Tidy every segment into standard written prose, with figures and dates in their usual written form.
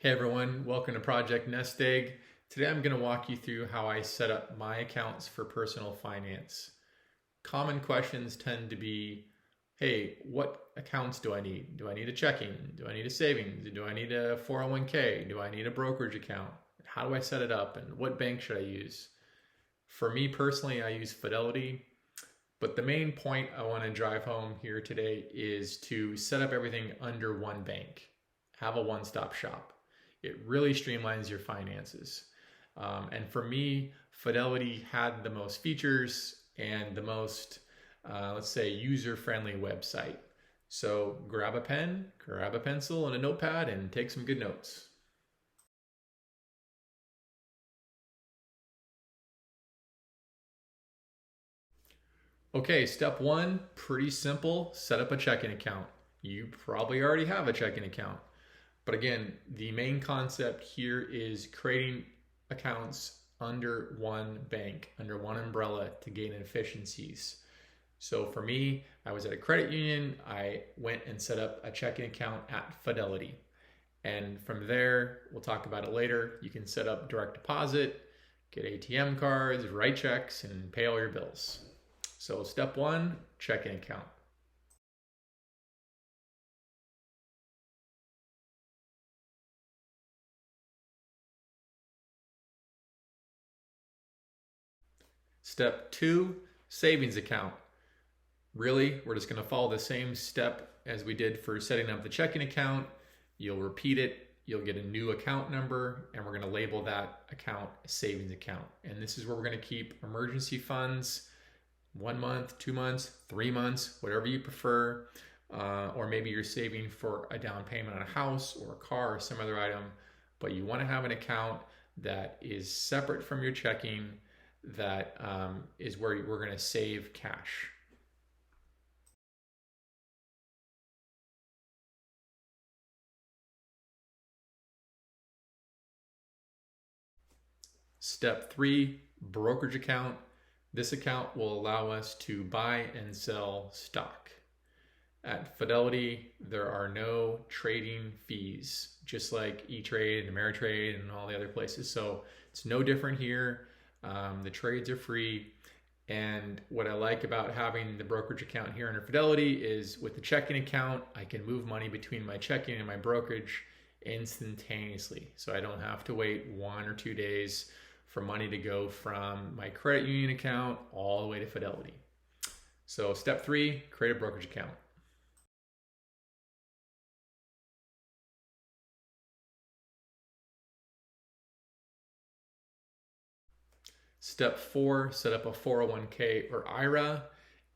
Hey everyone, welcome to Project Nest Egg. Today I'm going to walk you through how I set up my accounts for personal finance. Common questions tend to be, hey, what accounts do I need? Do I need a checking? Do I need a savings? Do I need a 401k? Do I need a brokerage account? How do I set it up and what bank should I use? For me personally, I use Fidelity, but the main point I want to drive home here today is to set up everything under one bank. Have a one-stop shop. It really streamlines your finances. And for me, Fidelity had the most features and the most, let's say, user-friendly website. So grab a pen, grab a pencil and a notepad and take some good notes. Okay, step one, pretty simple, set up a checking account. You probably already have a checking account. But again, the main concept here is creating accounts under one bank, under one umbrella to gain efficiencies. So for me, I was at a credit union. I went and set up a checking account at Fidelity. And from there, we'll talk about it later. You can set up direct deposit, get ATM cards, write checks, and pay all your bills. So step one, checking account. Step two, savings account. Really, we're just going to follow the same step as we did for setting up the checking account. You'll repeat it, you'll get a new account number, and we're going to label that account a savings account. And this is where we're going to keep emergency funds, 1 month, 2 months, 3 months, whatever you prefer. Or maybe you're saving for a down payment on a house or a car or some other item, but you want to have an account that is separate from your checking, that is where we're going to save cash. Step three, brokerage account. This account will allow us to buy and sell stock. At Fidelity, there are no trading fees, just like E-Trade and Ameritrade and all the other places. So it's no different here. The trades are free. And what I like about having the brokerage account here under Fidelity is with the checking account, I can move money between my checking and my brokerage instantaneously. So I don't have to wait 1 or 2 days for money to go from my credit union account all the way to Fidelity. So step three, create a brokerage account. Step four, set up a 401k or IRA.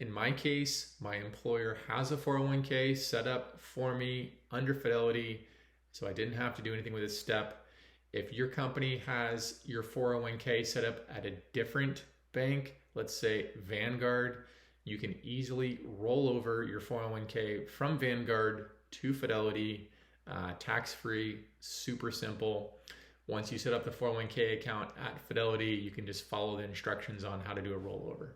In my case, my employer has a 401k set up for me under Fidelity, so I didn't have to do anything with this step. If your company has your 401k set up at a different bank, let's say Vanguard, you can easily roll over your 401k from Vanguard to Fidelity, tax-free, super simple. Once you set up the 401k account at Fidelity, you can just follow the instructions on how to do a rollover.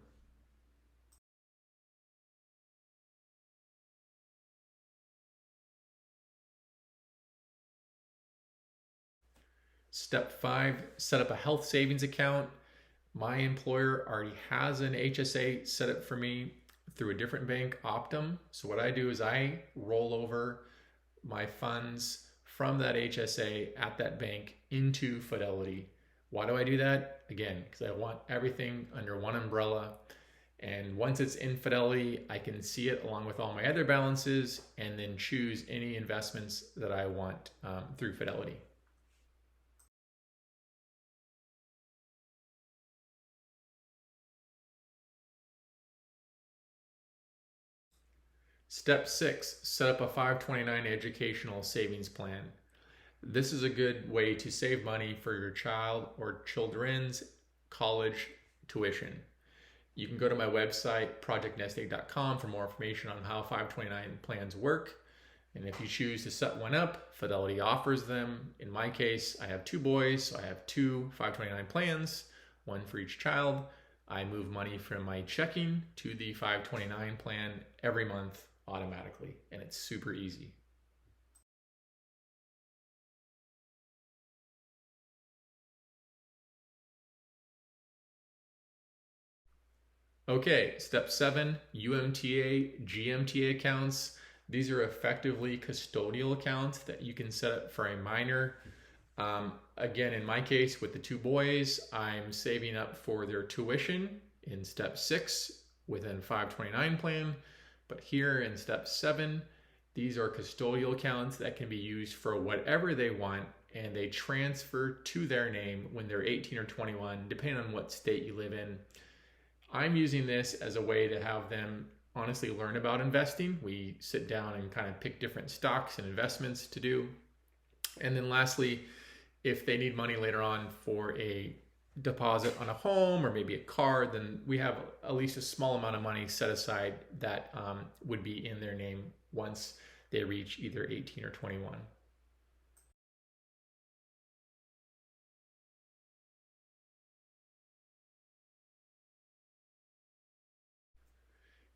Step five, set up a health savings account. My employer already has an HSA set up for me through a different bank, Optum. So what I do is I roll over my funds from that HSA at that bank into Fidelity. Why do I do that? Again, because I want everything under one umbrella. And once it's in Fidelity, I can see it along with all my other balances and then choose any investments that I want through Fidelity. Step six, set up a 529 educational savings plan. This is a good way to save money for your child or children's college tuition. You can go to my website, projectnestegg.com, for more information on how 529 plans work. And if you choose to set one up, Fidelity offers them. In my case, I have 2 boys, so I have 2 529 plans, one for each child. I move money from my checking to the 529 plan every month automatically, and it's super easy. Okay, step 7, UMTA, GMTA accounts. These are effectively custodial accounts that you can set up for a minor. Again, in my case, with the two boys, I'm saving up for their tuition in step 6 within 529 plan. But here in step 7, these are custodial accounts that can be used for whatever they want, and they transfer to their name when they're 18 or 21, depending on what state you live in. I'm using this as a way to have them honestly learn about investing. We sit down and kind of pick different stocks and investments to do. And then lastly, if they need money later on for a deposit on a home or maybe a car, then we have at least a small amount of money set aside that would be in their name once they reach either 18 or 21.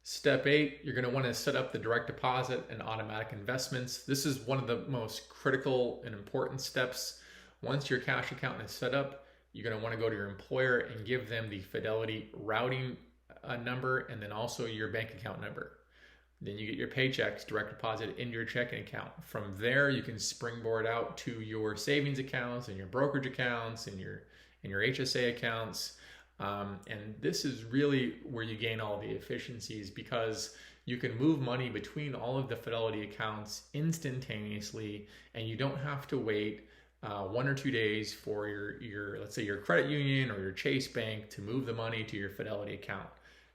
Step 8, you're going to want to set up the direct deposit and automatic investments. This is one of the most critical and important steps. Once your cash account is set up, you're going to want to go to your employer and give them the Fidelity routing number and then also your bank account number. Then you get your paychecks direct deposited into your checking account. From there, you can springboard out to your savings accounts and your brokerage accounts and your HSA accounts. And this is really where you gain all the efficiencies, because you can move money between all of the Fidelity accounts instantaneously, and you don't have to wait 1 or 2 days for your let's say your credit union or your Chase Bank to move the money to your Fidelity account.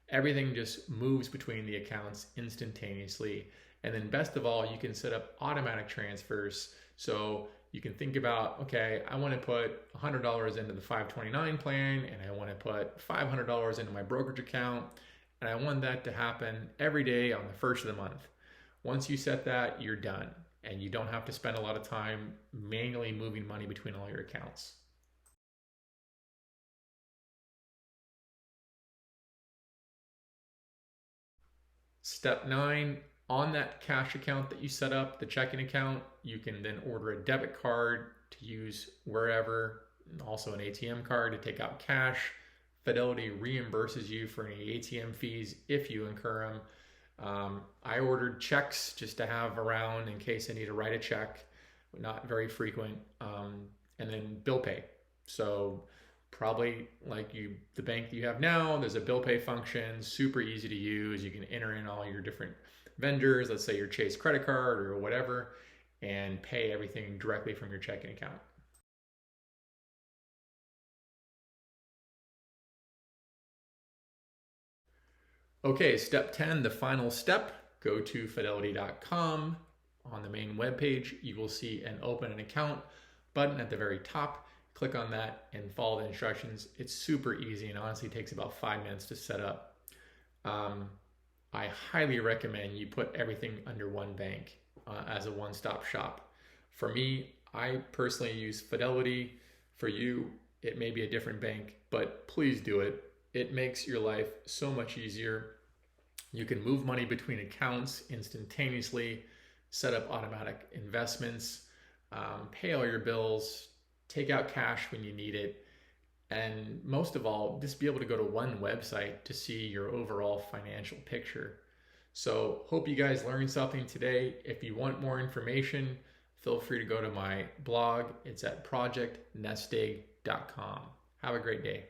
Everything just moves between the accounts instantaneously. And then best of all, you can set up automatic transfers. So you can think about, okay, I want to put $100 into the 529 plan, and I want to put $500 into my brokerage account, and I want that to happen every day on the first of the month. Once you set that, you're done, and you don't have to spend a lot of time manually moving money between all your accounts. Step 9, on that cash account that you set up, the checking account, you can then order a debit card to use wherever, and also an ATM card to take out cash. Fidelity reimburses you for any ATM fees if you incur them. I ordered checks just to have around in case I need to write a check, not very frequent, and then bill pay. So probably like the bank that you have now, there's a bill pay function, super easy to use. You can enter in all your different vendors, let's say your Chase credit card or whatever, and pay everything directly from your checking account. Okay, step 10, the final step. Go to fidelity.com. On the main webpage, you will see an open an account button at the very top. Click on that and follow the instructions. It's super easy and honestly takes about 5 minutes to set up. I highly recommend you put everything under one bank as a one-stop shop. For me, I personally use Fidelity. For you, it may be a different bank, but please do it. It makes your life so much easier. You can move money between accounts instantaneously, set up automatic investments, pay all your bills, take out cash when you need it, and most of all, just be able to go to one website to see your overall financial picture. So hope you guys learned something today. If you want more information, feel free to go to my blog. It's at projectnestegg.com. Have a great day.